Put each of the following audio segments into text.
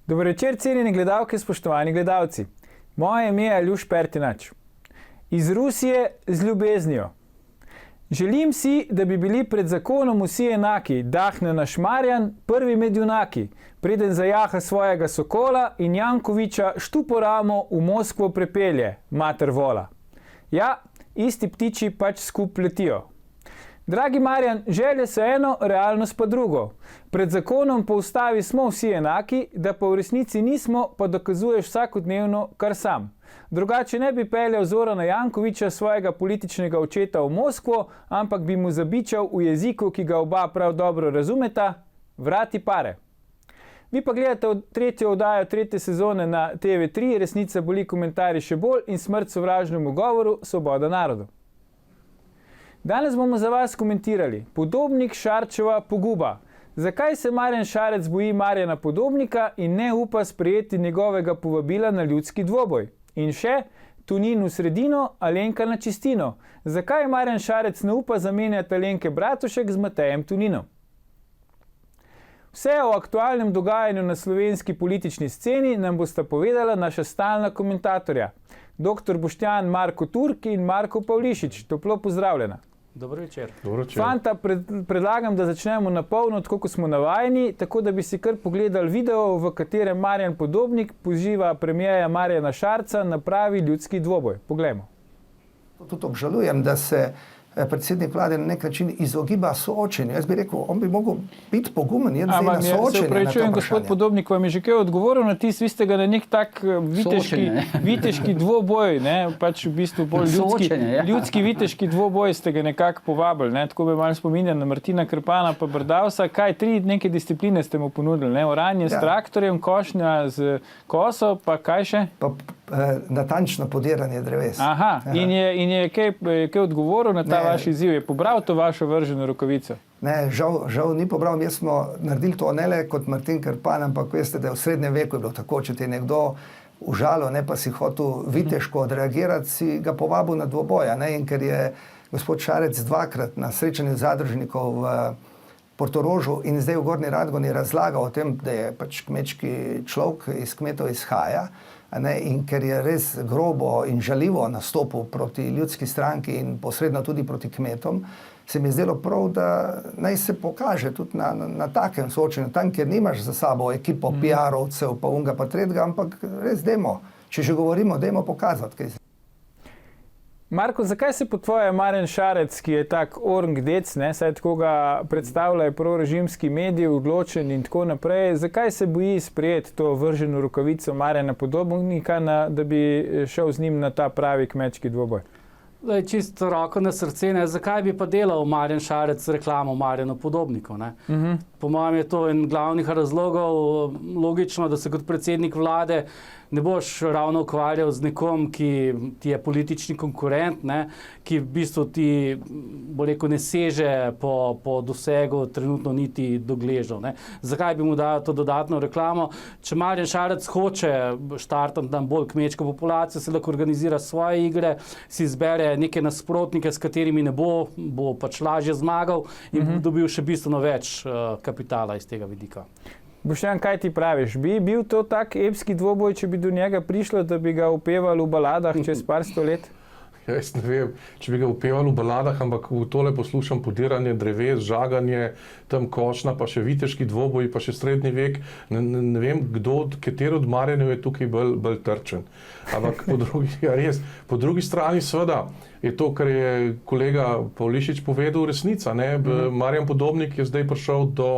Dober večer, cenjeni gledalke, spoštovani gledalci. Moje ime je Aljuš Pertinač. Iz Rusije z ljubeznijo. Želim si, da bi bili pred zakonom vsi enaki, dahne naš Marjan, prvi med junaki, preden zajaha svojega sokola in Jankoviča štuporamo v Moskvo prepelje, mater vola. Ja, isti ptiči pač skup letijo. Dragi Marjan, želje so eno, realnost pa drugo. Pred zakonom po ustavi smo vsi enaki, da pa v resnici nismo, pa dokazuješ vsakodnevno kar sam. Drugače ne bi peljal Zorana Jankoviča, svojega političnega očeta, v Moskvo, ampak bi mu zabičal v jeziku, ki ga oba prav dobro razumeta, vrati pare. Vi pa gledate tretjo oddajo tretje sezone na TV3, Resnica boli, komentarji še bolj in smrt sovražnemu govoru, svoboda narodu. Danes bomo za vas komentirali Podobnik Šarčeva poguba. Zakaj se Marjan Šarec boji Marjana Podobnika in ne upa sprejeti njegovega povabila na ljudski dvoboj? In še Tonin v sredino, Alenka na čistino. Zakaj Marjan Šarec ne upa zamenjati Alenke Bratušek z Matejem Toninom? Vse o aktualnem dogajanju na slovenski politični sceni nam bosta povedala naša stalna komentatorja. Dr. Boštjan Marko Turk in Marko Pavlišič. Toplo pozdravljena. Dobro večer. Fanta, predlagam, da začnemo na polno, tako kot smo navajeni, tako da bi si kar pogledali video, v katerem Marjan Podobnik poziva premierja Marjana Šarca na pravi ljudski dvoboj. Poglejmo. Tudi obžalujem, da se predsednik vlade na nek način izogiba soočenju. Jaz bi rekel, on bi mogel biti pogumen, je zdaj na soočenje na to vprašanje. Upravičujem, gospod Podobnik, vam je že kaj odgovoril na tis, vi ste ga na nek tak viteški dvoboj, ne, pač v bistvu bolj ljudski viteški dvoboj ste ga nekako povabili, ne, tako bi malo spominjal na Martina Krpana pa Brdavsa, kaj, 3 neke discipline ste mu ponudili, ne, oranje s traktorjem, košnja z koso, pa kaj še? Natančno podiranje dreves. Aha, in je kaj odgovoril na ta vaš izziv? Je pobral to vašo vrženo rokavico? Ne, žal ni pobral. Mi smo naredili to ne le kot Martin Krpan, ampak veste, da v srednjem veku je bilo tako, če te nekdo užalil, ne, pa si hotel viteško odreagirati, si ga povabil na dvoboja. Ne, in ker je gospod Šarec dvakrat na srečanju zadružnikov v Portorožu in zdaj v Gornji Radgoni razlagal o tem, da je pač kmečki človek iz kmetov izhaja, ne, in ker je res grobo in žaljivo nastopil proti ljudski stranki in posredno tudi proti kmetom, se mi je zdelo prav, da naj se pokaže tudi na takem soočenju, tam, kjer nimaš za sabo ekipo PR-ovcev, pa unga pa tretjega, ampak res dajmo, če že govorimo, dajmo pokazati, kaj se. Marko, zakaj se po tvoje Marjan Šarec, ki je tak orngdec, ne, saj tako ga predstavljajo prorežimski mediji, odločen in tako naprej, zakaj se boji sprejeti to vrženo rokavico Marjana Podobnika, da bi šel z njim na ta pravi kmečki dvoboj? Zdaj, čisto roko na srce, ne, zakaj bi pa delal Marjan Šarec reklamo Marjanu Podobniku, ne? Po mojem je to en glavnih razlogov, logično, da se kot predsednik vlade ne boš ravno ukvarjal z nekom, ki ti je politični konkurent, ne, ki v bistvu ti, bo rekel, ne seže po dosegu trenutno niti do gležev, ne. Zakaj bi mu dal to dodatno reklamo? Če Marjan Šarec hoče štartati tam bolj kmečko populacijo, se lahko organizira svoje igre, si izbere neke nasprotnike, s katerimi ne bo pač lažje zmagal in bo dobil še bistveno več kapitala iz tega vidika. Boštjan, kaj ti praviš? Bi bil to tak epski dvoboj, če bi do njega prišlo, da bi ga upevali v baladah čez par sto let? Ja, jaz ne vem, če bi ga upevali v baladah, ampak v tole poslušam podiranje dreves, žaganje, tam košnja, pa še viteški dvoboj, pa še srednji vek. Ne vem, katero od Marjanov je tukaj bolj trčen. Ampak po drugi strani seveda je to, kar je kolega Pavlišič povedal, resnica. Ne? Marjan Podobnik je zdaj prišel do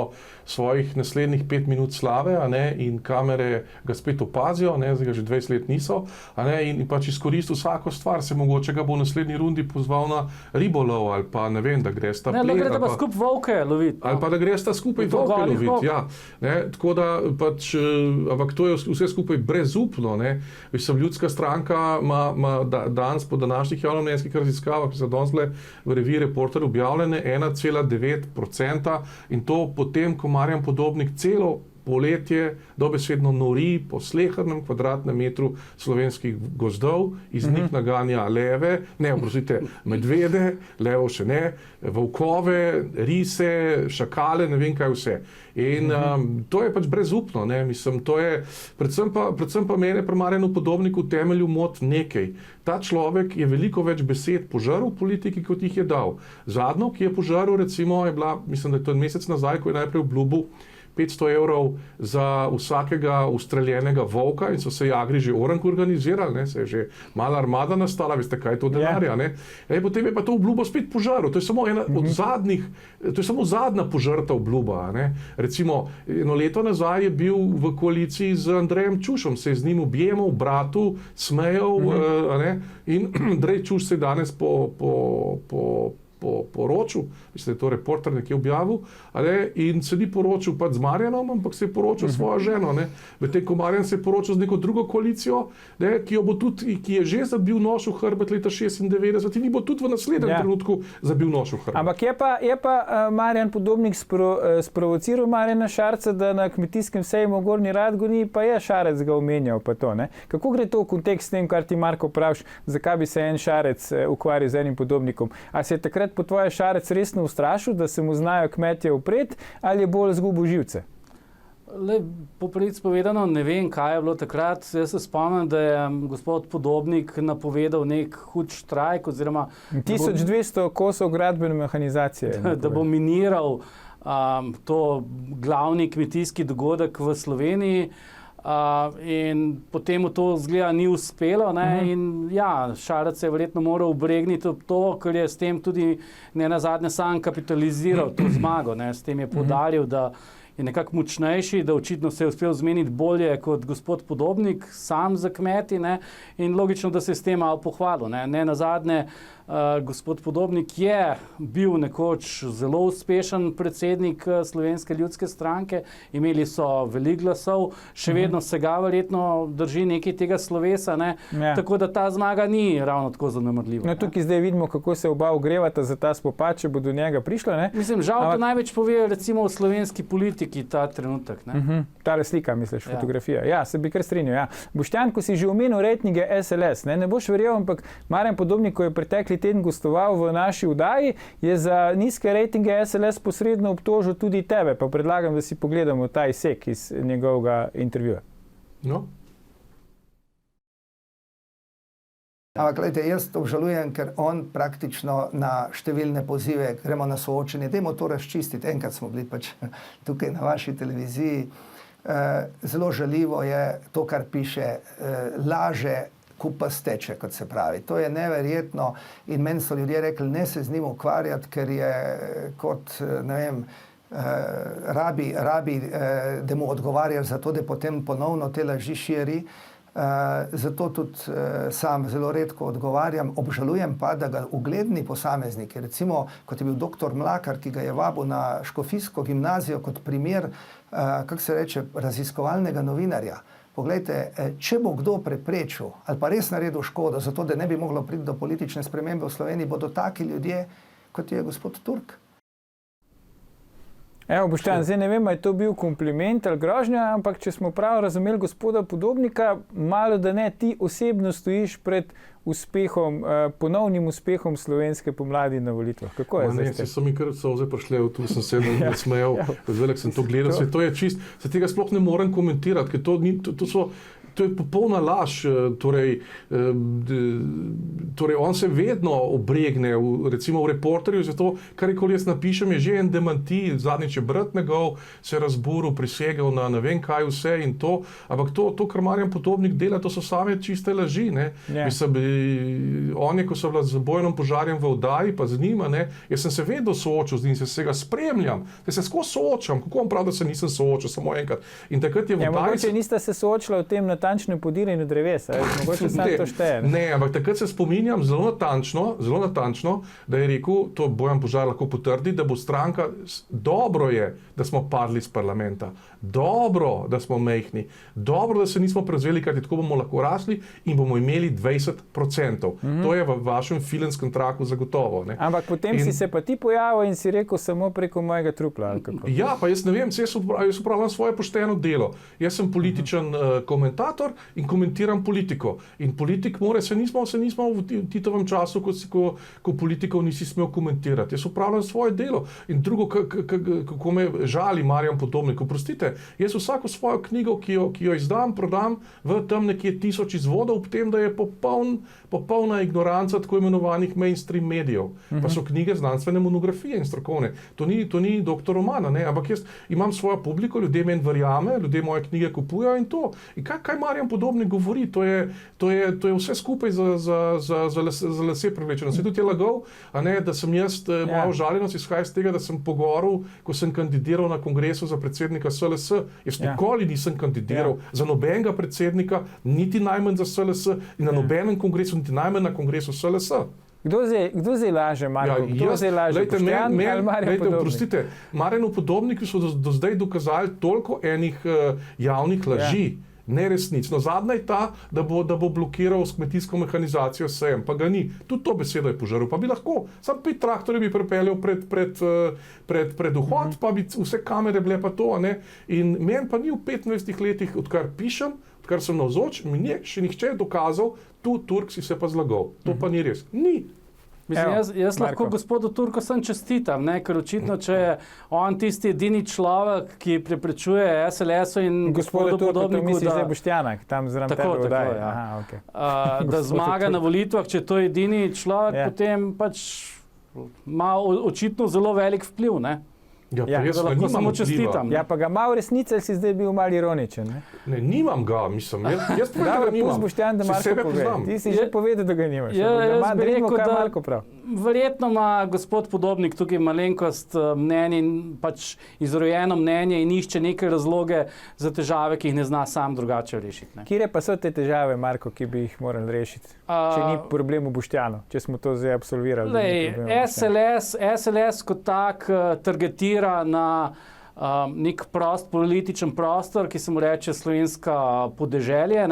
svojih naslednjih 5 minut slave, a ne? In kamere ga spet opazijo, ne? Zdaj ga že 20 let niso, a ne? In pač izkoristil vsako stvar, se mogoče ga bo v naslednji rundi pozval na ribolov ali pa ne vem, da gresta plet. Ne, gresta pa skup volke loviti. Ali pa da gresta skupaj volke loviti, ja. Ne? Tako da pač, ampak to je vse skupaj brezupno, ne? Mislim, ljudska stranka ima danes po današnjih javnomnenjskih raziskavah, ki so danes bile v reviji Reporter objavljene, 1,9% in to potem, ko Marjan Podobnik celo poletje dobesedno nori po slehernem kvadratnem metru slovenskih gozdov, iz njih naganja leve, medvede, levo še ne, volkove, rise, šakale, ne vem kaj vse. In to je pač brezupno, ne? Mislim, to je, predvsem pa mene pri Marjanu Podobniku v temelju mot nekaj. Ta človek je veliko več besed požaril v politiki, kot jih je dal. Zadnjo, ki je požaril, recimo, je bila, mislim, da je to en mesec nazaj, ko je najprej obljubil 500 evrov za vsakega ustreljenega volka in so se jagri že orank organizirali, ne? Se je že mala armada nastala, veste, kaj je to denarja, ne? Potem je pa to obljubo spet požaril. To je samo ena od zadnjih, to je samo zadnja požrta obljuba, ne? Recimo, eno leto nazaj je bil v koaliciji z Andrejem Čušom, se je z njim objemal, bratu, smejal, ne? In Andrej Čuš se je danes poročil, mislim, da je to reporter nekje objavil, in se ni poročil pač z Marjanom, ampak se je poročil s svojo ženo. Medtem ko Marjan se je poročil z neko drugo koalicijo, ne, ki je že zabil nož v hrbet leta 96 in bo tudi v naslednjem trenutku zabil nož v hrbet. Ampak je pa Marjan Podobnik sprovociral Marjana Šarca, da na kmetijskem sejmu v Gornji Radgoni pa je Šarec ga omenjal pa to. Ne? Kako gre to v kontekst s tem, kar ti, Marko, praviš, zakaj bi se en Šarec ukvarjal z enim Podobnikom? A se je takrat po tvoje Šarec resno ustrašil, da se mu znajo kmetje upreti, ali je bolj izgubil živce? Po pravici povedano, ne vem, kaj je bilo takrat. Jaz se spomnim, da je gospod Podobnik napovedal nek hud štrajk, oziroma 1200 kosov gradbene mehanizacije. Da bo miniral to glavni kmetijski dogodek v Sloveniji. In potem mu to zgleda ni uspelo, ne? In ja, Šarec je verjetno moral obregniti to, ker je s tem tudi nenazadnje sam kapitaliziral to zmago, ne? S tem je poudaril, da je nekako močnejši, da očitno se je uspel zmeniti bolje kot gospod Podobnik, sam za kmeti, ne? In logično, da se je s tem malo pohvalil. Nenazadnje gospod Podobnik je bil nekoč zelo uspešen predsednik Slovenske ljudske stranke, imeli so veliko glasov, še vedno se ga verjetno drži nekaj tega slovesa, ne? Tako da ta zmaga ni ravno tako zanemarljiva. No, tukaj zdaj vidimo, kako se oba ogrevata za ta spopad, če bo do njega prišla. Ne? Mislim, žal to največ pove recimo v slovenski politiki ta trenutek. Ne? Tale slika, misliš, fotografija. Ja, se bi kar strinjal. Ja. Boštjan, ko si že omenil rejtinge SLS, ne boš verjel, ampak Marjan Podobnik, ko je pretekli teden gostoval v naši vdaji, je za nizke rejtinge SLS posredno obtožil tudi tebe, pa predlagam, da si pogledamo ta izsek iz njegovega intervjuja. No. Ampak, gledajte, jaz obžalujem, ker on praktično na številne pozive, gremo na soočenje, dajmo to razčistiti, enkrat smo bili pač tukaj na vaši televiziji, zelo žaljivo je to, kar piše, laže, kupa steče, kot se pravi. To je neverjetno in meni so ljudje rekli, ne se z njim ukvarjati, ker je kot, ne vem, rabi, da mu odgovarjaš za to, da potem ponovno te laži širi. Zato tudi sam zelo redko odgovarjam. Obžalujem pa, da ga ugledni posamezniki, recimo kot je bil doktor Mlakar, ki ga je vabil na Škofijsko gimnazijo kot primer, kako se reče, raziskovalnega novinarja. Poglejte, če bo kdo preprečil ali pa res naredil škodo, zato da ne bi moglo priti do politične spremembe v Sloveniji, bodo taki ljudje, kot je gospod Turk. Evo, Boštjan, zdaj ne vem, je to bil kompliment ali grožnja, ampak če smo prav razumeli gospoda Podobnika, malo da ne ti osebno stojiš pred uspehom, ponovnim uspehom slovenske pomladi na volitvah. Kako je zdaj? Ne, so mi kar solze prišle, tu sem se nasmejal, velik sem to gledal, to je čist, se tega sploh ne morem komentirati, ker to je popolna laž, torej on se vedno obregne, recimo v Reporterju, zato karkoli jaz napišem, je že en demanti, zadnjič je brat njegov se razburil, prisegel na ne vem kaj vse in to, ampak to, kar Marjan Podobnik dela, to so same čiste laži, ne. Mislim, on je, ko so bila z Bojanom Požarjem v oddaji, pa z njima, ne, jaz sem se vedno soočil z njim, se ga spremljam, se skozi soočam, kako vam prav, da se nisem soočil, samo enkrat. In takrat je v oddaji... Mogoče nista se soočila v tem na natančnem podiranju dreves, mogoče samo to šteje. Ne, ampak takrat se spominjam zelo natančno, da je rekel, to Bojan Požar lahko potrdi, da bo stranka, dobro je, da smo padli iz parlamenta, dobro, da smo mehni, dobro, da se nismo prevzeli, kajti tako bomo lahko rasli in bomo imeli 20%. To je v vašem filmskem traku zagotovo. Ne? Ampak potem si se pa ti pojavil in si rekel samo preko mojega trupla. Ali kako? Ja, pa jaz ne vem, jaz upravljam svoje pošteno delo. Jaz sem političen komentator in komentiram politiko. In politik se nismo v Titovem času, ko politikov nisi smel komentirati. Jaz upravljam svoje delo. In drugo, kako me žali Marjan Podobnik, oprostite, jaz vsako svojo knjigo, ki jo izdam, prodam v tam nekje 1000 izvodov, ob tem, da je popolna ignoranca tako imenovanih mainstream medijev. Pa so knjige znanstvene monografije in strokovne. To ni doktor romana, ne? Ampak jaz imam svojo publiko, ljudje meni verjame, ljudje moje knjige kupujejo in to. In kaj Marjan Podobnik govori? To je vse skupaj za lase privlečeno. Se tudi je lagal, da sem jaz, moja užaljenost izhaja iz tega, da sem pogovoril, ko sem kandidiral na kongresu za predsednika SLS. Jaz nikoli nisem kandidiral za nobenega predsednika, niti najmanj za SLS in na nobenem kongresu, niti najmanj na kongresu SLS. Kdo zdaj laže, Marko? Kdo zdaj laže? Boštjan ali Marjan Podobnik? Oprostite, Marjanu Podobniku so do zdaj dokazali toliko enih javnih laži, neresnic. No, zadnja je ta, da bo blokiral s kmetijsko mehanizacijo sejem, pa ga ni. Tudi to besedo je požaril, pa bi lahko. Sam 5 traktorjev bi pripeljal pred vhod, pa bi vse kamere bile pa to, ne? In meni pa ni v 25 letih, odkar pišem, odkar sem navzoč, mi ni še nihče dokazal, tu Turk si se pa zlagal. To pa ni res. Ni. Mislim, jaz lahko gospodu Turku sem čestitam, ne? Ker očitno, če je on tisti edini človek, ki preprečuje SLS-u in gospodu Podobniku, misliš, da je Boštjana, tam zraven tebe vdaje. Da zmaga na volitvah, če to je edini človek, potem pač ima očitno zelo velik vpliv, ne? Jaz lahko samo čestitam. Ja, pa ga ima v resnici, ali si zdaj bil malo ironičen? Ne, nimam ga, mislim. Jaz povedal, da nimam. Boštjan, da Marko pove. Ti si že povedal, da ga nimaš. Jaz bi rekel, da verjetno ima gospod Podobnik tukaj malenkost mnenje, pač izrojeno mnenje in išče neke razloge za težave, ki jih ne zna sam drugače rešiti. Kire pa so te težave, Marko, ki bi jih morali rešiti? Če ni problem v Boštjanu, če smo to zdaj absolvirali. SLS kot tak targetira na nek političen prostor, ki se mu reče slovenska podeželje.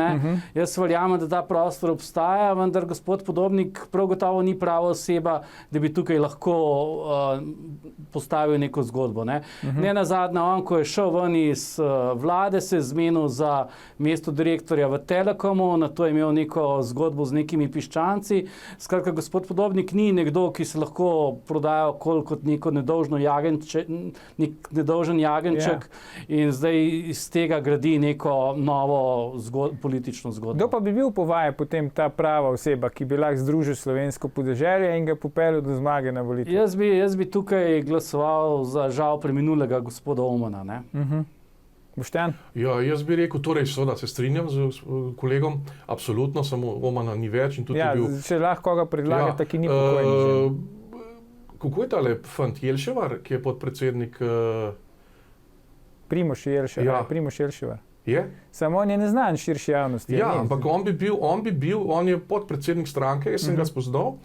Jaz verjamem, da ta prostor obstaja, vendar gospod Podobnik prav gotovo ni prava oseba, da bi tukaj lahko postavil neko zgodbo. Ne nazadnje, on, ko je šel ven iz vlade, se je zmenil za mesto direktorja v Telekomu, na to je imel neko zgodbo z nekimi piščanci. Skratka, gospod Podobnik ni nekdo, ki se lahko prodaja kot neko nedolžno jagenček in zdaj iz tega gradi neko novo politično zgodbo. Kdo pa bi bil po vaje potem ta prava oseba, ki bi lahko združil slovensko podeželje in ga popeljal do zmage na volitvah? Jaz bi tukaj glasoval za žal preminulega gospoda Omana. Boštjan? Ja, jaz bi rekel, torej seveda se strinjam z kolegom, absolutno, samo Omana ni več in tudi je bil... Če lahko koga predlagate, ki ni pokojni. Kako je tale fant Jelševar, ki je podpredsednik... Primož Jelševar. Je? Samo on je neznan širši javnosti. Ja, ampak on je podpredsednik stranke, jaz sem ga spoznal,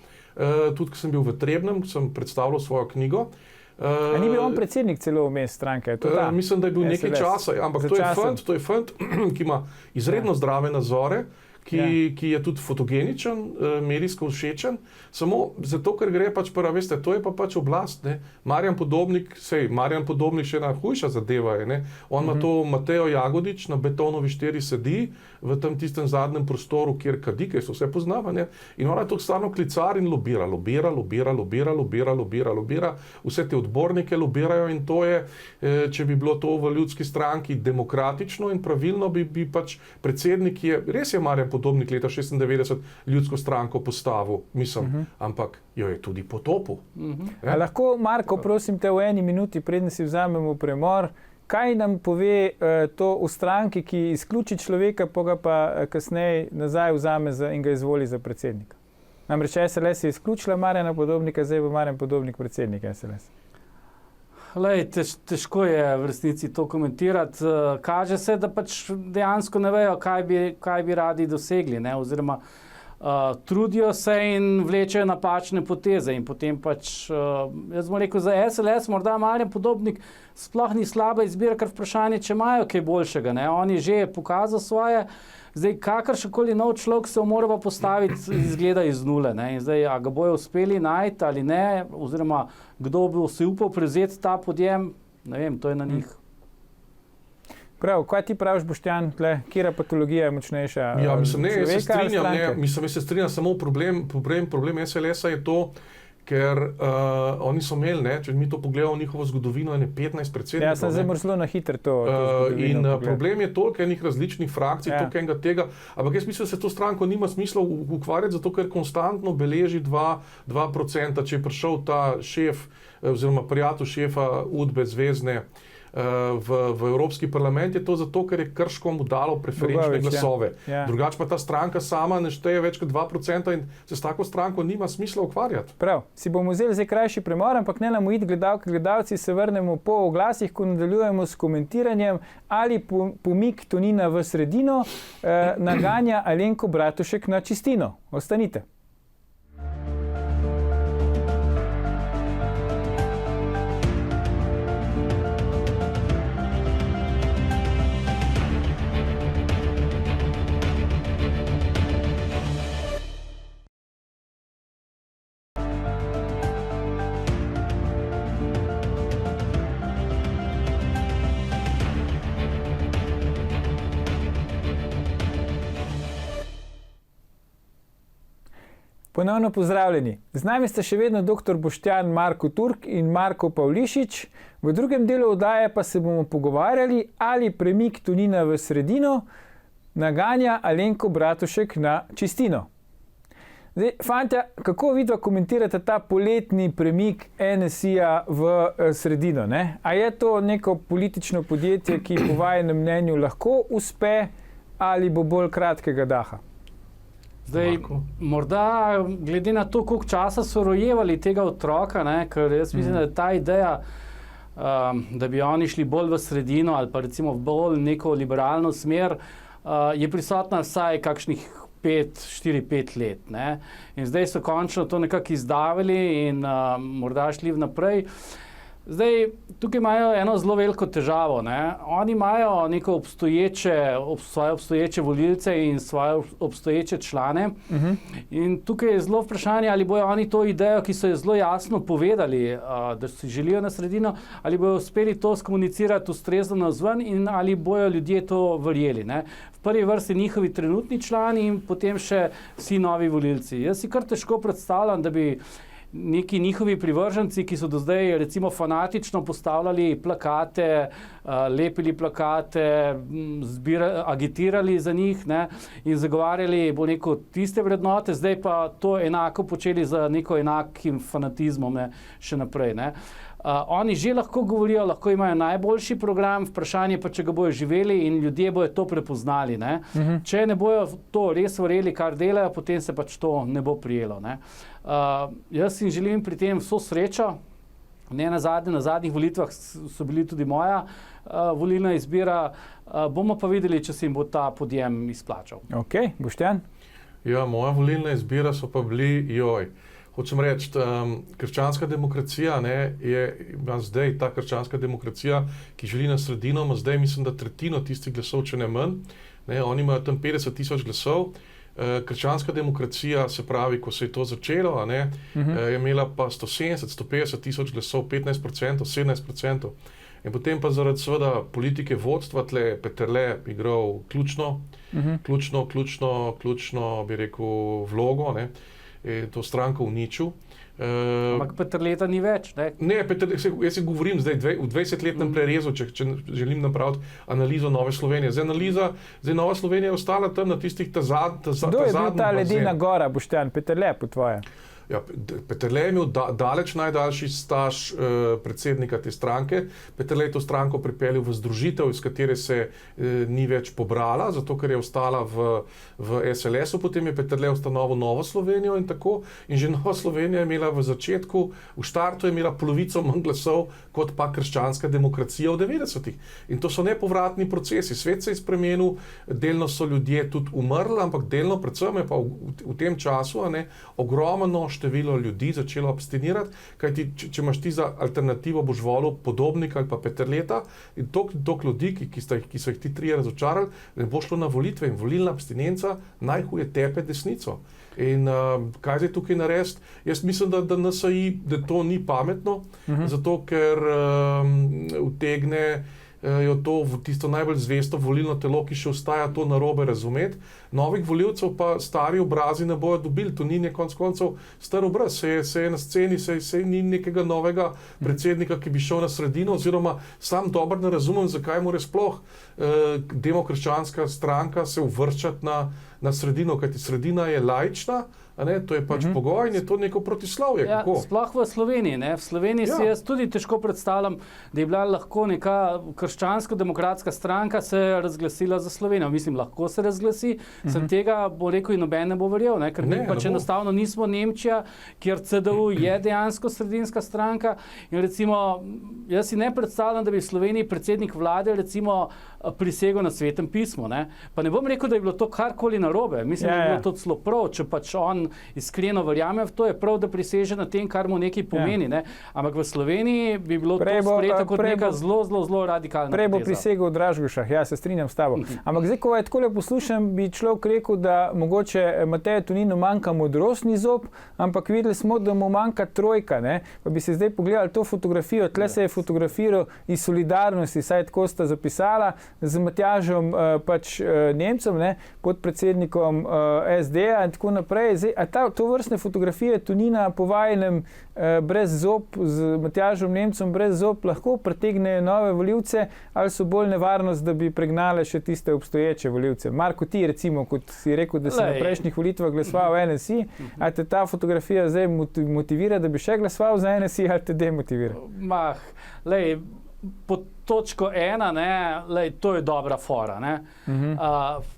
tudi ko sem bil v Trebnem, sem predstavljal svojo knjigo. A ni bil on predsednik celo vmes stranke? Mislim, da je bil nekaj časa, ampak to je fant, ki ima izredno zdrave nazore, ki je tudi fotogeničen, medijsko všečen, samo zato, ker gre pač veste, to je pa pač oblast, ne. Marjan Podobnik še ena hujša zadeva je, ne. On ima to Matejo Jagodič na Betonovi 4 sedi v tem tistem zadnjem prostoru, kjer kadi, ki so vse poznava, ne. In ona je to stalno klicar in lobira, vse te odbornike lobirajo in to je, če bi bilo to v ljudski stranki demokratično in pravilno, bi pač predsednik res je Marjan Podobnik leta 96 ljudsko stranko postavil, mislim, ampak jo je tudi potopil. Lahko, Marko, prosim te v 1 minuti, preden si vzamemo premor, kaj nam pove to v stranki, ki izključi človeka, pa ga pa kasneje nazaj vzame in ga izvoli za predsednika? Namreč SLS je izključila Marjana Podobnika, zdaj bo Marjan Podobnik predsednik SLS. Lej, težko je v resnici to komentirati. Kaže se, da pač dejansko ne vejo, kaj bi radi dosegli, ne? Oziroma trudijo se in vlečejo napačne poteze in potem pač, jaz bom rekel, za SLS morda Marjan Podobnik sploh ni slaba izbira, ker vprašanje, če imajo kaj boljšega, ne? On je že pokazal svoje, zdaj kakršenkoli nov človek se mora pa postaviti, izgleda iz nule, ne? In zdaj, a ga bojo uspeli najti ali ne, oziroma kdo bi se upal prevzeti ta podjem, ne vem, to je na njih. Prav, kaj ti praviš, Boštjan, kjera patologija je močnejša? Ja, mislim, ne, jaz se stranke? strinjam, samo problem SLS-a je to, ker oni so imeli, ne, če mi to pogledamo njihovo zgodovino, 15 predsednikov. Ja, sem zdaj zelo na hitro to in problem je toliko enih različnih frakcij, toliko enega tega, ampak jaz mislim, da se to stranko nima smisla ukvarjati, zato ker konstantno beleži 2%, če je prišel ta šef, oziroma prijatelj šefa Udbe zvezne, v Evropski parlament, je to zato, ker je Krško mu dalo preferenčne glasove. Ja. Drugače pa ta stranka sama ne šteje več kot 2% in se s tako stranko nima smisla ukvarjati. Prav, si bomo vzeli zdaj krajši premor, ampak ne nam ujiti gledalci, se vrnemo po oglasih, ko nadaljujemo s komentiranjem, ali pomik Tonina v sredino naganja Alenko Bratušek na čistino. Ostanite. Ponovno pozdravljeni. Z nami sta še vedno dr. Boštjan Marko Turk in Marko Pavlišič. V drugem delu oddaje pa se bomo pogovarjali, ali premik Tonina v sredino naganja Alenko Bratušek na čistino. Zdaj, fantja, kako vidva komentirate ta poletni premik NSI-ja v sredino? Ne? A je to neko politično podjetje, ki po vajenem mnenju lahko uspe ali bo bolj kratkega daha? Zdaj, morda glede na to, koliko časa so rojevali tega otroka, ne, ker jaz mislim, da je ta ideja, da bi oni šli bolj v sredino ali pa recimo v bolj neko liberalno smer, je prisotna vsaj kakšnih 4-5 let. Ne. In zdaj so končno to nekako izdavili in morda šli naprej. Zdaj, tukaj imajo eno zelo veliko težavo. Ne. Oni imajo neko svoje obstoječe volilce in svoje obstoječe člane. In tukaj je zelo vprašanje, ali bojo oni to idejo, ki so jo zelo jasno povedali, da si želijo na sredino, ali bojo uspeli to skomunicirati ustrezno navzven in ali bojo ljudje to verjeli. Ne. V prvi vrsti njihovi trenutni člani in potem še vsi novi volilci. Jaz si kar težko predstavljam, da bi neki njihovi privrženci, ki so do zdaj recimo fanatično postavljali plakate, lepili plakate, agitirali za njih, ne, in zagovarjali bo neko tiste vrednote, zdaj pa to enako počeli z neko enakim fanatizmom, ne, še naprej. Ne. Oni že lahko govorijo, lahko imajo najboljši program, vprašanje pa, če ga bojo živeli in ljudje bojo to prepoznali. Ne. Če ne bojo to res verjeli, kar delajo, potem se pač to ne bo prijelo. Ne. Jaz jim želim pri tem vso srečo. Na zadnjih volitvah so bili tudi moja volilna izbira. Bomo pa videli, če se jim bo ta podjem izplačal. Ok, Boštjan? Ja, moja volilna izbira so pa bili Hočem reči, krščanska demokracija, ne, ima zdaj ta krščanska demokracija, ki želi na sredino, ima zdaj mislim, da tretjino tistih glasov, če ne manj. Ne, oni imajo tam 50,000 glasov. Krščanska demokracija, se pravi, ko se je to začelo, ne, je imela pa 170-150 tisoč glasov, 15%, 17%. In potem pa zaradi seveda politike vodstva tle Peterle igral ključno, bi rekel, vlogo, ne. Je to stranko uničil. Ampak Peterleta ni več, ne? Ne, jaz si govorim zdaj v 20-letnem prerezu, če želim napraviti analizo Nove Slovenije. Zdaj Nova Slovenija je ostala tam na tistih ta zadnjih. Kdo je bil ta ledena gora, Boštjan, Peterle po tvoje? Ja, Peterle je imel daleč najdaljši staž predsednika te stranke. Peterle je to stranko pripeljal v združitev, iz katere se ni več pobrala, zato ker je ostala v SLS-u, potem je Peterle ustanovil Novo Slovenijo in tako. In že Nova Slovenija je imela v začetku, v štartu je imela polovico manj glasov kot pa krščanska demokracija v 90-ih. In to so nepovratni procesi. Svet se je spremenil, delno so ljudje tudi umrli, ampak delno predvsem je pa v tem času ogromno število ljudi začelo abstinirati, kajti če imaš ti za alternativo, boš volil Podobnika ali pa Peterleta in toliko ljudi, ki so jih ti trije razočarali, ne bo šlo na volitve in volilna abstinenca najhuje tepe desnico. In kaj zdaj tukaj narediti? Jaz mislim, da NSI, da to ni pametno, zato ker utegne to tisto najbolj zvesto volilno telo, ki še ostaja, to narobe razumeti. Novih volivcev pa stari obrazi ne bojo dobili, to ni konec koncev star obraz, se je na sceni, se ni nekega novega predsednika, ki bi šel na sredino, oziroma sam dobro ne razumem, zakaj mora sploh demokrščanska stranka se uvrščati na sredino, kajti sredina je laična, to je pač pogoj in je to neko protislovje. Ja, sploh v Sloveniji. V Sloveniji si jaz tudi težko predstavljam, da je bila lahko neka krščansko-demokratska stranka se razglasila za Slovenijo. Mislim, lahko se razglasi, sem tega bo rekel in noben ne bo verjel, ker mi pač enostavno nismo Nemčija, kjer CDU je dejansko sredinska stranka in recimo, jaz si ne predstavljam, da bi v Sloveniji predsednik vlade recimo prisegel na Svetem pismu. Pa ne bom rekel, da je bilo to karkoli narobe. Mislim, da je bilo to celo prav, če pač on iskreno verjame v to, je prav, da priseže na tem, kar mu nekaj pomeni. Ampak v Sloveniji bi bilo to sprejeto kot neka zelo radikalna poteza. Prej bo prisegel v Dražgošah, se strinjam s tabo. Ampak zdaj, ko je takole poslušam, bi človek rekel, da mogoče Mateju Toninu manjka modrostni zob, ampak videli smo, da mu manjka trojka. Pa bi se zdaj pogledali to fotografijo, tle se je fotografiral iz solidarnosti, saj tako sta zapisala, z Matjažem pač Nemcem, podpredsednikom SD-a in tako naprej. Zdaj, to vrstne fotografije Tonina po vajnem brez zob, z Matjažem Nemcem brez zob, lahko pritegnejo nove volivce, ali so bolj nevarnost, da bi pregnale še tiste obstoječe volivce? Marko, ti recimo, kot si rekel, da si na prejšnjih volitvah glasoval v NSI, a te ta fotografija zdaj motivira, da bi še glasoval za NSI, ali te demotivira? Po točko 1, to je dobra fora.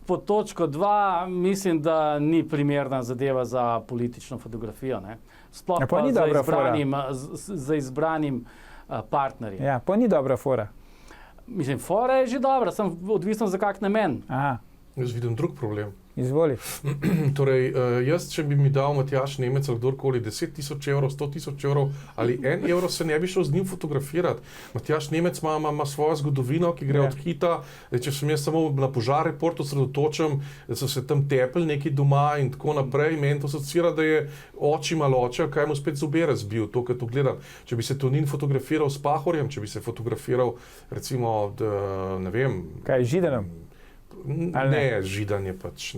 Po točko 2 mislim, da ni primerna zadeva za politično fotografijo. Sploh pa za izbranim partnerjem. Ja, pa ni dobra fora. Mislim, fora je že dobra, sem odvisno za kak namen. Jaz vidim drug problem. Izvoli. Torej, jaz, če bi mi dal Matjaž Nemec ali kdorkoli 10.000 evrov, 100.000 evrov ali 1 evro, se ne bi šel z njim fotografirati. Matjaž Nemec ima svojo zgodovino, ki gre od hita. Če sem jaz samo na Požar reportu sredotočen, da so se tam tepli neki doma in tako naprej, meni to asociira, da je oči malo oče, kaj mu spet zobe razbil, to, kar to gledam. Če bi se Tonin fotografiral s Pahorjem, če bi se fotografiral recimo, ne vem... Kaj, Židanom? Ne, Židanje pač.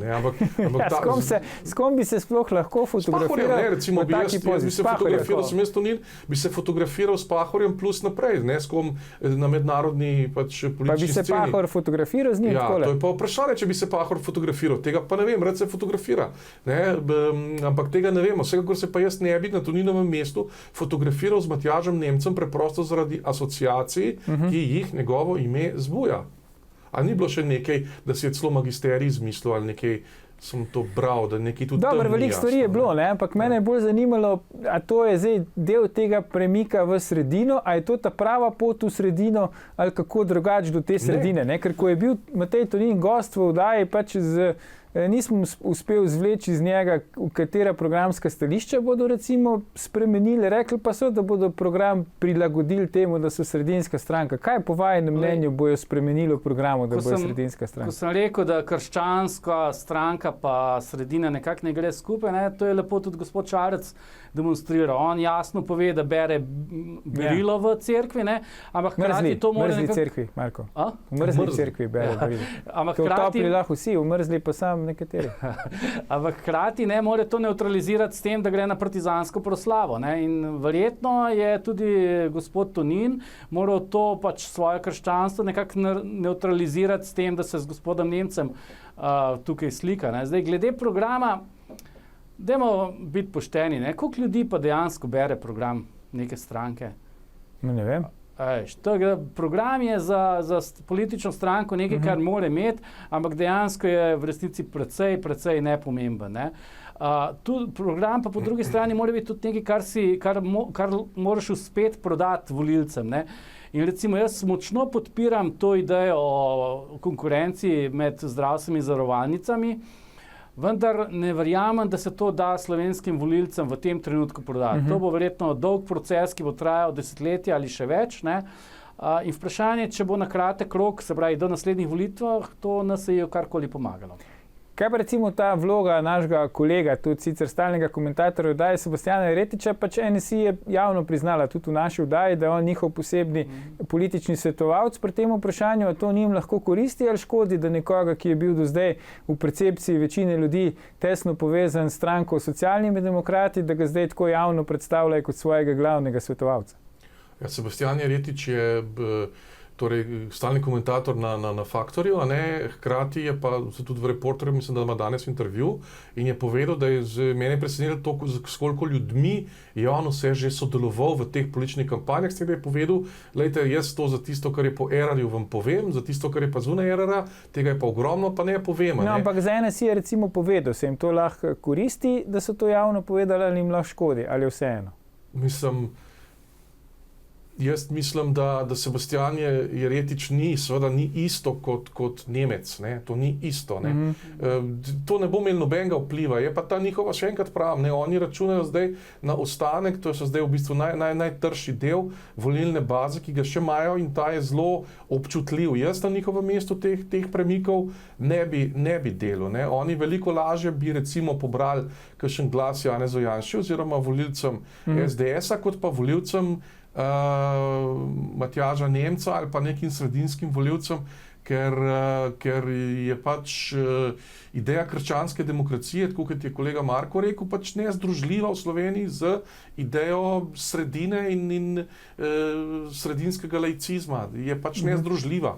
S kom bi se sploh lahko fotografiral? Recimo, bi se fotografiral, sem jaz Tonin, bi se fotografiral s Pahorjem plus naprej, s kom na mednarodni politični sceni. Pa bi se Pahor fotografiral z njim? Ja, to je pa vprašanje, če bi se Pahor fotografiral. Tega pa ne vem, rad se fotografira. Ampak tega ne vemo. Vsekakor se pa jaz ne bi na Toninovem mestu fotografiral z Matjažem Nemcem preprosto zaradi asociacij, ki jih njegovo ime zbuja. A ni bilo še nekaj, da si je celo magisterij izmislil ali nekaj, sem to bral, da nekaj tudi tam ni jasno. Veliko stvari je bilo, ampak mene je bolj zanimalo, a to je zdaj del tega premika v sredino, a je to ta prava pot v sredino ali kako drugače do te sredine. Ker ko je bil Matej Tonin gost v oddaji, pač nismo uspeli zvleči iz njega, katera programska stališča bodo recimo spremenili, rekli pa so, da bodo program prilagodili temu, da so sredinska stranka. Kaj po vajenem mnenju bojo spremenili v programu, da bojo sredinska stranka? Ko sem rekel, da krščanska stranka pa sredina nekako ne gre skupaj, to je lepo tudi gospod Šarec demonstrira. On jasno pove, da bere berilo v cerkvi, ampak hkrati to mora nekako... cerkvi, Marko. V mrzli cerkvi bere berilo. To topli lahko vsi, v mrzli pa sam nekateri. Ampak hkrati mora to neutralizirati s tem, da gre na partizansko proslavo. In verjetno je tudi gospod Tonin moral to pač svoje krščanstvo nekako neutralizirati s tem, da se z gospodom Nemcem tukaj slika. Zdaj, glede programa, Dajmo biti pošteni, ne? Koliko ljudi pa dejansko bere program neke stranke? No, ne vem. Program je za politično stranko nekaj, kar mora imeti, ampak dejansko je v resnici precej nepomemben. Ne? Program pa po drugi strani mora biti tudi nekaj, kar moraš uspeti prodati volilcem. Ne? In recimo jaz močno podpiram to idejo o konkurenci med zdravstvenimi zavarovalnicami, vendar ne verjamem, da se to da slovenskim volilcem v tem trenutku prodati. To bo verjetno dolg proces, ki bo trajal desetletja ali še več. Ne? In vprašanje, če bo na kratek rok, se pravi do naslednjih volitev, to NSI karkoli pomagalo. Kaj pa recimo ta vloga našega kolega, tudi sicer stalnega komentatorja oddaje Sebastjana Jeretiča, pač NSI je javno priznala tudi v naši oddaji, da je on njihov posebni politični svetovalec pri tem vprašanju, a to njim lahko koristi ali škodi, da nekoga, ki je bil do zdaj v percepciji večine ljudi tesno povezan s stranko Socialnimi demokrati, da ga zdaj tako javno predstavljajo kot svojega glavnega svetovalca? Ja, Sebastjan Jeretič je torej stalni komentator na Faktorju, hkrati je pa tudi v Reporterju, mislim, da ima danes intervju in je povedal, da je mene presenetilo to, s koliko ljudmi je on vse že sodeloval v teh političnih kampanjah, s tem, da je povedal, glejte, jaz to za tisto, kar je po ERR-ju vam povem, za tisto, kar je pa zunaj ERR-a, tega je pa ogromno, pa ne povem. No, ampak za NSI je recimo povedal, se jim to lahko koristi, da so to javno povedali, ali jim lahko škodi, ali vseeno? Jaz mislim, da Sebastjan Jeretič seveda ni isto kot Nemec, ne? To ni isto. Ne? To ne bo imelo nobenega vpliva, je pa ta njihova, še enkrat pravim, oni računajo zdaj na ostanek, to so zdaj v bistvu najtrši del volilne baze, ki ga še imajo in ta je zelo občutljiv. Jaz na njihovem mestu teh premikov ne bi delal. Ne? Oni veliko lažje bi recimo pobrali kakšen glas Janezu Janši oziroma volilcem SDS-a, kot pa volilcem Matjaža Nemca ali pa nekim sredinskim volivcem, ker je pač ideja krščanske demokracije, tako kot je kolega Marko rekel, pač nezdružljiva v Sloveniji z idejo sredine in sredinskega laicizma. Je pač nezdružljiva.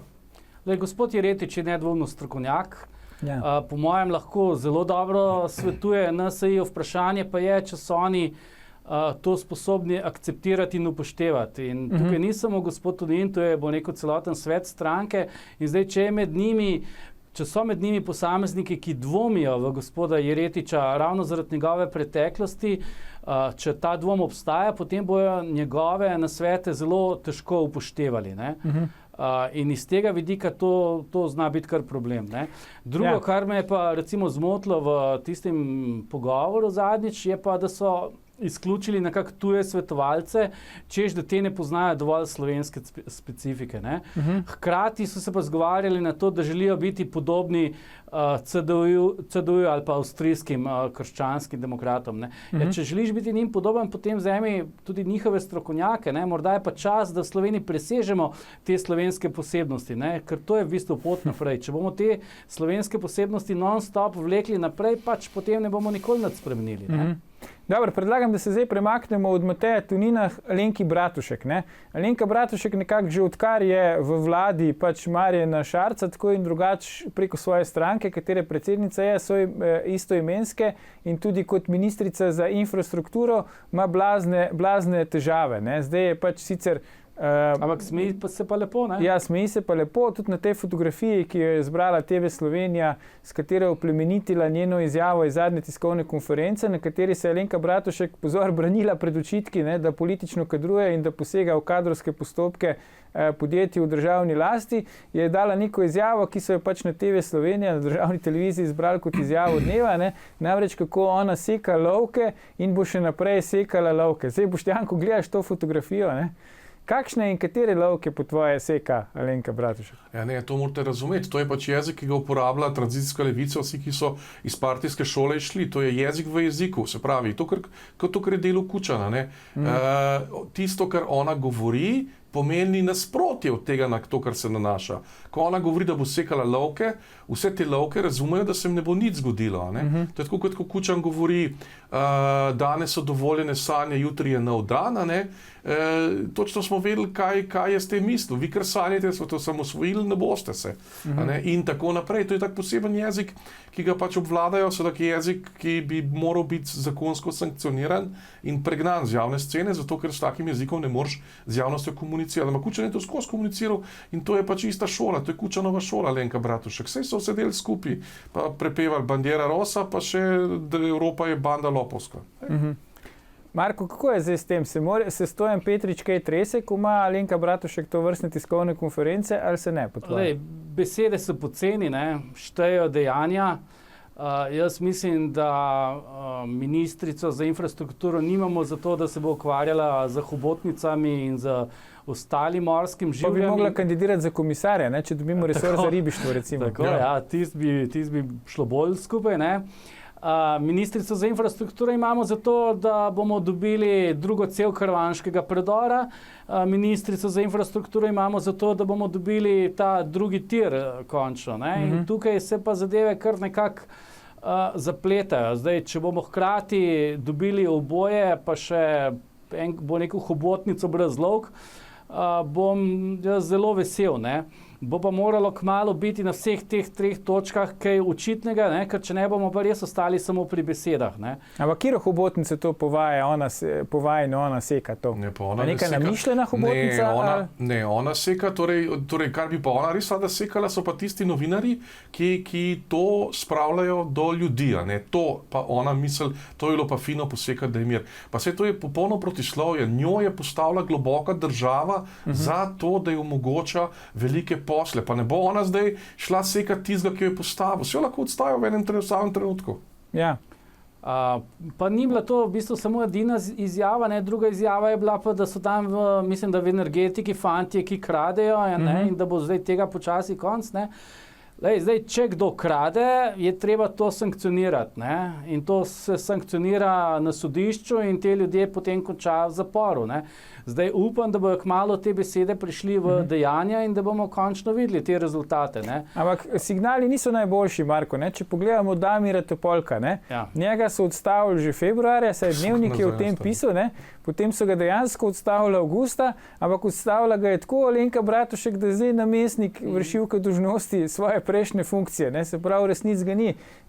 Gospod Jeretič je nedvomno strokovnjak. Ja. Po mojem lahko zelo dobro svetuje NSI, vprašanje pa je, če so oni to sposobni akceptirati in upoštevati. In tukaj ni samo gospod Tonin, to je celoten svet stranke. In zdaj, če so med njimi posamezniki, ki dvomijo v gospoda Jeretiča ravno zaradi njegove preteklosti, če ta dvom obstaja, potem bojo njegove nasvete zelo težko upoštevali. Ne? In iz tega vidika to zna biti kar problem. Ne? Drugo, kar me je pa recimo zmotilo v tistem pogovoru zadnjič, je pa, da so izključili nekako tuje svetovalce, češ, da te ne poznajo dovolj slovenske specifike. Ne? Hkrati so se pa zgovarjali na to, da želijo biti podobni CDU ali pa avstrijskim krščanskim demokratom. Ne? Ja, če želiš biti njim podoben, potem vzemi tudi njihove strokovnjake. Ne? Morda je pa čas, da v Sloveniji presežemo te slovenske posebnosti, ne? Ker to je v bistvu pot naprej. Če bomo te slovenske posebnosti non-stop vlekli naprej, pač potem ne bomo nikoli nič spremenili. Ne? Dobro, predlagam, da se zdaj premaknemo od Mateja Tonina k Alenki Bratušek. Ne? Alenka Bratušek nekako že odkar je v vladi pač Marjana Šarca, tako in drugače preko svoje stranke, katere predsednica je, so istoimenske in tudi kot ministrica za infrastrukturo ima blazne težave. Ne? Zdaj je pač sicer ampak smeji se pa lepo, ne? Ja, smeji se pa lepo. Tudi na tej fotografiji, ki jo je zbrala TV Slovenija, s katero je oplemenitila njeno izjavo iz zadnje tiskovne konference, na kateri se je Alenka Bratušek branila pred očitki, ne, da politično kadruje in da posega v kadrovske postopke podjetij v državni lasti, je dala neko izjavo, ki so jo pač na TV Slovenija, na državni televiziji izbrali kot izjavo dneva, ne, namreč kako ona seka lovke in bo še naprej sekala lovke. Zdaj, Boštjan, ko gledaš to fotografijo, ne, kakšne in katere lovke po tvoje seka Alenka Bratušek? Ja, ne, to morate razumeti. To je pač jezik, ki ga uporablja tranzicijska levica, vsi, ki so iz partijske šole išli. To je jezik v jeziku, se pravi, to, kar je delo Kučana. Ne? Tisto, kar ona govori, pomeni nasprotje od tega, na to, kar se nanaša. Ko ona govori, da bo sekala lovke, vse te lovke razumejo, da se jim ne bo nič zgodilo. Ne? To je tako, kot ko Kučan govori, danes so dovoljene sanje, jutri je nov dan. Točno smo vedeli, kaj je s tem mislil. Vi, kar sanjate, so to samosvojili, ne boste se. In tako naprej. To je tak poseben jezik, ki ga pač obvladajo, sedaj jezik, ki bi moral biti zakonsko sankcioniran in pregnan z javne scene, zato ker s takim jezikom ne moreš z javnostjo komunicirati. Ampak Kučan je to skozi komuniciral in to je pač ista šola, to je Kučanova šola, Alenka Bratušek. Saj so sedeli skupaj, pa prepevali Bandera Rosa, pa še Evropa je banda lopovska. Marko, kako je zdaj s tem? Se Stojan Petrič kaj trese, ko ima Alenka Bratušek to vrstne tiskovne konference, ali se ne? Besede so poceni, štejejo dejanja. Jaz mislim, da ministrico za infrastrukturo nimamo zato, da se bo ukvarjala z hobotnicami in z ostalim morskim življenjem. Pa bi mogla kandidirati za komisarja, če dobimo resor za ribištvo, recimo. Tako, tist bi šlo bolj skupaj, Ministrico za infrastrukturo imamo zato, da bomo dobili drugo cev Karavanškega predora. Ministrico za infrastrukturo imamo zato, da bomo dobili ta drugi tir končno. In tukaj se pa zadeve kar nekako zapletajo. Zdaj, če bomo hkrati dobili oboje, pa še bo neko hobotnico brez lovk, bom jaz zelo vesel. Bo pa moralo kmalu biti na vseh teh 3 točkah kaj očitnega, ker če ne bomo pa res ostali samo pri besedah. Ampak kjer hobotnice to povaja in ona seka to? Neka namišljena hobotnica? Ne, ona seka, torej kar bi pa ona res rada sekala, so pa tisti novinari, ki to spravljajo do ljudi. To pa ona misli, to je bilo pa fino posekati, da je mir. Pa se to je popolno protislovje. Njo je postavila globoka država za to, da je omogoča velike posle, pa ne bo ona zdaj šla sekati tistega, ki jo je postavil. Se jo lahko odstavijo v enem samem trenutku. Ja. Pa ni bila to v bistvu samo edina izjava, druga izjava je bila pa, da so tam mislim, da v energetiki fantje, ki kradejo in da bo zdaj tega počasi konc. Zdaj, če kdo krade, je treba to sankcionirati. In to se sankcionira na sodišču in te ljudje potem končajo v zaporu. Zdaj upam, da bojo kmalu te besede prišli v dejanja in da bomo končno videli te rezultate. Ampak signali niso najboljši, Marko. Če pogledamo Damira Topolka, njega so odstavili že februarja, saj Dnevnik je o tem pisal, potem so ga dejansko odstavili avgusta, ampak odstavila ga je tako Alenka Bratušek, da je zdaj namestnik vršilke dolžnosti svoje prejšnje funkcije. Se pravi, resnic ga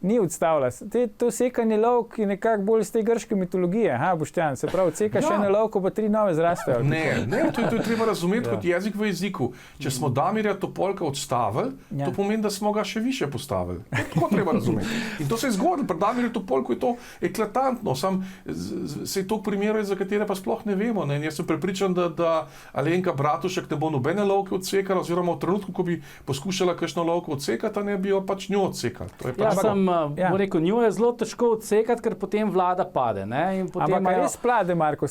ni odstavila. To sekanje lovk je nekako bolj iz te grške mitologije. Boštjan, se pravi, sekaš eno lovko, pa 3 nove zrastejo. Ne, to je treba razumeti kot jezik v jeziku. Če smo Damirja Topolka odstavili, to pomeni, da smo ga še više postavili. Tako treba razumeti. In to se je zgodilo. Pri Damirju Topolku je to eklatantno. Se je to primerov, za katere pa sploh ne vemo. Jaz sem prepričan, da Alenka Bratušek ne bo nobene lovke odsekala, oziroma v trenutku, ko bi poskušala kakšno lovko odsekati, ne bi jo pač njo odsekala. Rekel, njo je zelo težko odsekati, ker potem vlada pade. Ampak res plade, Marko.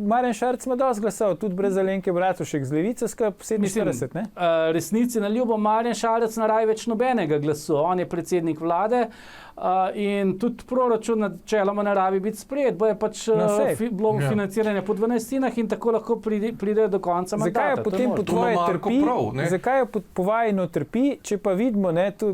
Marjan Šarec ima dosti glasov, tudi brez Alenke Bratušek, z Levice skrb 47, Resnici na ljubo, Marjan Šarec na raj več nobenega glasu. On je predsednik vlade in tudi proračun načeloma ne rabi biti sprejet, bo je pač bilo financiranje po 12 in tako lahko pridejo do konca mandata. Zakaj je potem po tvoje trpi? Zakaj je po vajino trpi, če pa vidimo,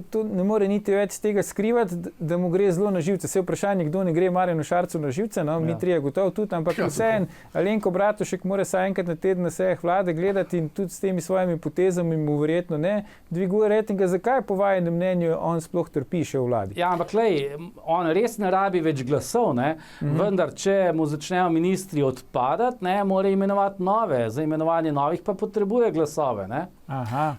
tu ne more niti več tega skrivati, da mu gre zelo na živce. Vse vprašanje, kdo ne gre Marjanu Šarcu na živce, mi trije gotovo tudi, ampak vseeno Alenko Bratušek mora saj enkrat na teden na sejah vlade gledati in tudi s temi svojimi potezami mu verjetno ne dviguje ratinga. Zakaj po vajinem mnenju on sploh trpi še v vladi? Ja, ampak on res ne rabi več glasov, vendar če mu začnejo ministri odpadati, mora imenovati nove. Za imenovanje novih pa potrebuje glasove.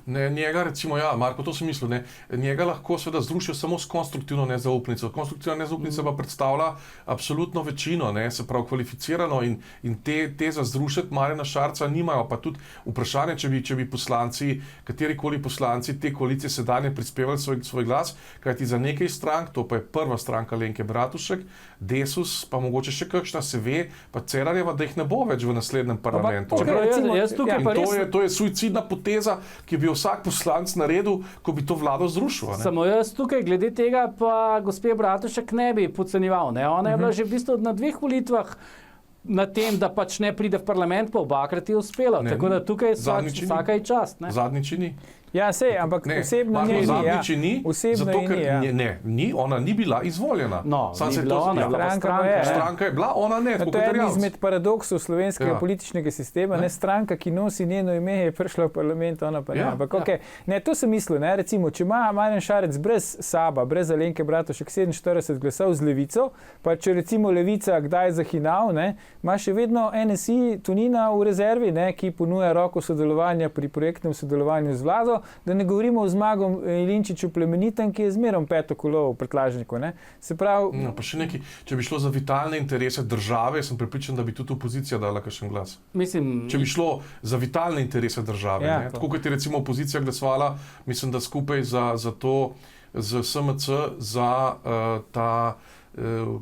Njega recimo, Marko, to sem mislil, njega lahko seveda zrušijo samo s konstruktivno nezaupnico. Konstruktivna nezaupnica pa predstavlja absolutno večino, se pravi kvalificirano in te za zrušiti Marjana Šarca nimajo, pa tudi vprašanje, če bi poslanci, katerikoli poslanci te koalicije sedanje prispevali svoj glas, kajti za nekaj strank, to pa je prva stranka Alenke Bratušek, Desus, pa mogoče še kakšna se ve, pa Cerarjeva, da jih ne bo več v naslednjem parlamentu. To je suicidna poteza, ki bi jo vsak poslanec naredil, ko bi to vlado zrušil. Samo jaz tukaj glede tega pa gospe Bratušek ne bi podcenjeval. Ona je bila že v bistvu na 2 volitvah na tem, da pač ne pride v parlament, pa obakrat je uspelo. Ne, Tako da tukaj vsaka je čast. Zadnjič ni. Ja, sej, ampak Ne, osebno Marko, ni. zadnjič ni, Osebno zato ji ker ni, ja. ona ni bila izvoljena. No, Samo ni se bila to- ona, ja. je bila pa Stranka pa stranka. je, Stranka je bila, ona ne, tako To je kot en Erjavec. izmed paradoksov slovenskega Ja. političnega sistema. Ne stranka, ki nosi njeno ime, je prišla v parlament, ona pa ne. Ja, Ampak, okay. Ne, to sem mislil. Ne, recimo, če ima Marjan Šarec brez Saba, brez Alenke Bratušek 47 glasov z Levico, pa če recimo Levica kdaj zahinal, ne, ima še vedno NSI Tonina v rezervi, ne, ki ponuja roko sodelovanja pri projektnem sodelovanju z vlado, da ne govorimo o Zmagom Jelinčiču Plemenitem, ki je zmerom peto kolo v prtljažniku. Ne. Se pravi, No, pa še nekaj, če bi šlo za vitalne interese države, sem prepričan, da bi tudi opozicija dala kakšen glas. Mislim, Če bi šlo za vitalne interese države, Ja, ne? to. Tako kot je recimo opozicija glasovala, mislim, da skupaj za to, z SMC, za ta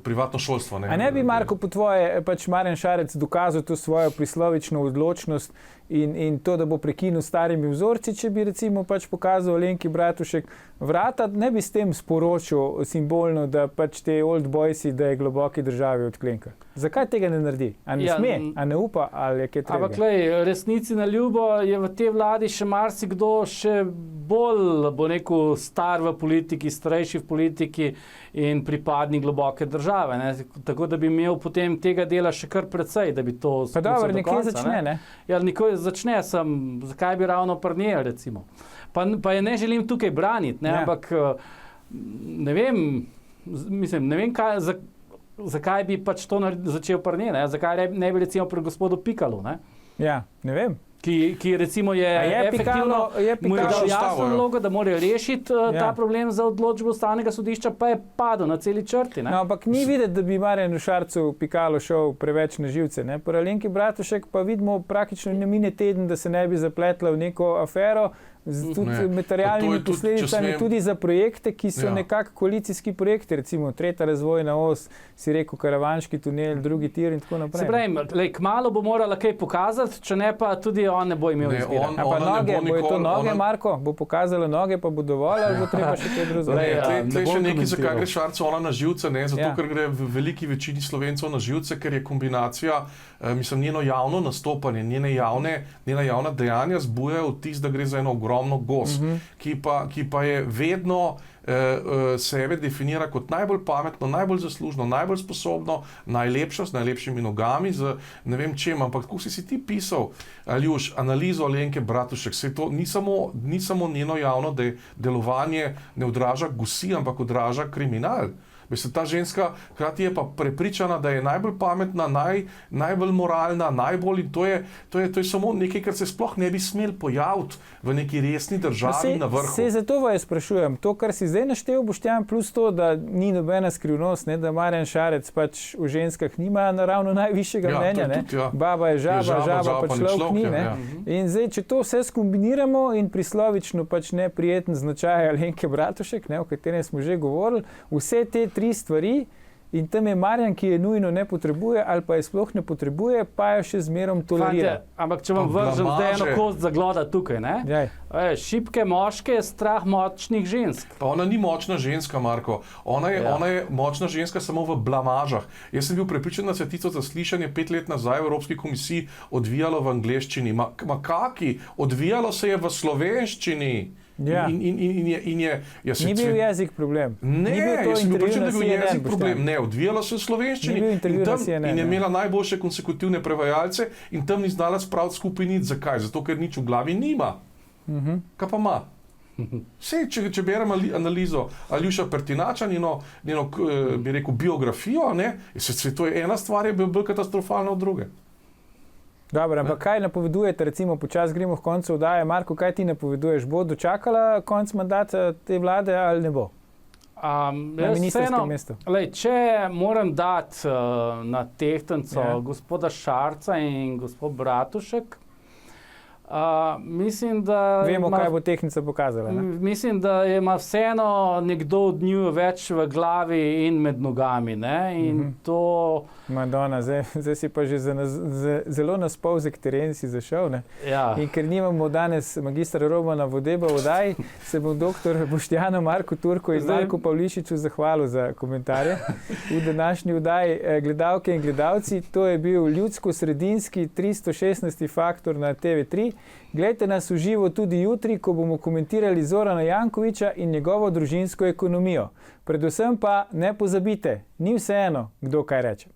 privatno šolstvo. a ne bi, Marko, po tvoje pač Marjan Šarec dokazal to svojo prislovično odločnost in to, da bo prekinil s starimi vzorci, če bi recimo pač pokazal Alenki Bratušek vrata, ne bi s tem sporočil simbolno, da pač te old boysi, da je globoki državi odklenka. Zakaj tega ne naredi? A ne sme, a ne upa, ali je kaj treba? ampak glej, resnici na ljubo je v tej vladi še marsikdo še bolj, bo rekel, star v politiki, starejši v politiki in pripadnik globoke države. Ne? Tako da bi imel potem tega dela še kar precej, da bi to Pa dobro, do nekje konca, začne, ne? Ja, nikoli začne, zakaj bi ravno pri njej, recimo. Pa je ne želim tukaj braniti, ne, Ja. ampak ne vem, ne vem, zakaj bi pač to začel pri njej, ne, zakaj ne bi recimo pri gospodu Pikalu, ne, Ja, ne vem. ki recimo je Pikalo efektivno, mu je dal Pikalo jasno ustavo, ja. nalogo, da mora rešiti ta Ja. problem za odločbo ustavnega sodišča, pa je padel na celi črti. Ne. No, ampak ni videti, da bi Marjanu Šarcu Pikalo šel preveč na živce. Ne? Pri Alenki Bratušek pa vidimo praktično ne mine teden, da se ne bi zapletla v neko afero, z tudi Ne. Pa to materialnimi je tudi, če posledicami, smem- tudi za projekte, ki so Ja. nekako koalicijski projekti, recimo tretja razvojna os, si rekel Karavanški tunel, drugi tir in tako naprej. Se pravi, kmalu bo morala kaj pokazati, če ne pa tudi on ne bo imel Ne, izbire. on- A pa ona ne noge, bo bo je to nikoli- noge, ona- Marko? Bo pokazala noge, pa bo dovolj, ali bo treba še kaj drugega? Glej, Ne, ne tle še bom nekaj, zakaj komentiral. gre Šarcu ona na živce, ne? Zato Ja. ker gre v veliki večini Slovencev na živce, ker je kombinacija, mislim, njeno javno nastopanje, njena javna dejanja zbujajo vtis, da gre za eno ogromno gos, ki pa je vedno sebe definira kot najbolj pametno, najbolj zaslužno, najbolj sposobno, najlepšo, s najlepšimi nogami, z ne vem čem, ampak kako si ti pisal, Aljuš, analizo Alenke Bratušek, se to ni samo njeno javno delovanje ne odraža gosi, ampak odraža kriminal. Veste, ta ženska hkrati je pa prepričana, da je najbolj pametna, najbolj moralna, najbolj in to je samo nekaj, kar se sploh ne bi smel pojaviti v neki resni državi na vrhu. Se zato vas sprašujem, to, kar si zdaj naštel, Boštjan, plus to, da ni nobena skrivnost, ne, da Marjan Šarec pač v ženskah nima naravno najvišjega Ja, mnenja. to je Ne. tudi, ja. Baba je žaba, žaba pa človek ni. ja, Ne. ja. In zdaj, če to vse skombiniramo in prislovično pač neprijeten značaj Alenke Bratušek, ne, o katerem smo že govorili, vse te tri stvari in tam je Marjan, ki je nujno ne potrebuje ali pa je sploh ne potrebuje, pa jo še zmerom tolerira. Fante, ampak če vam Pa vržem zdaj eno blamaže. kost zagloda tukaj, ne? Jaj. Šibke moške je strah močnih žensk. Pa ona ni močna ženska, Marko. Ona je močna ženska samo v blamažah. Jaz sem bil prepričan, da se je tisto zaslišanje 5 let nazaj v Evropski komisiji odvijalo v angleščini. Kaki? Odvijalo se je v slovenščini. Ja. Ni bil jezik problem. Ne, Ni bil to jaz sem bil intervju prepričan, na da je bil CNN, jezik Boštjan. problem. Ne, odvijalo se je v slovenščini Ni bil intervju in, na tam, CNN, in je ne. imela najboljše konsekutivne prevajalce in tam ni znala spraviti skupaj nič. Zakaj? Zato, ker nič v glavi nima. Kaj pa ima? Vse, če berem analizo Aljuša Pertinača, njeno bi rekel, biografijo, ne, to je ena stvar, je bolj katastrofalna od druge. Dobro, ampak kaj napovedujete, recimo počasi gremo v koncu oddaje, Marko, kaj ti napoveduješ? Bo dočakala konc mandata te vlade ali ne bo? Na ministrskem mestu. Če moram dati na tehtnico Ja. gospoda Šarca in gospod Bratušek, Mislim, da Vemo, kaj bo tehnica pokazala. Ne? Mislim, da ima vseeno nekdo od njiju več v glavi in med nogami. Ne? In to... Madonna, zdaj si pa že zelo na spolzek teren si zašel. Ne? Ja. In ker nimamo danes magistra Romana Vodeba v oddaji, se bom dr. Boštjanu Marku Turku in Marku Pavlišiču zahvalil za komentarje. V današnji oddaji gledalke in gledalci, to je bil ljudsko-sredinski 316. faktor na TV3. Glejte nas v živo tudi jutri, ko bomo komentirali Zorana Jankovića in njegovo družinsko ekonomijo. Predvsem pa ne pozabite, ni vseeno, kdo kaj reče.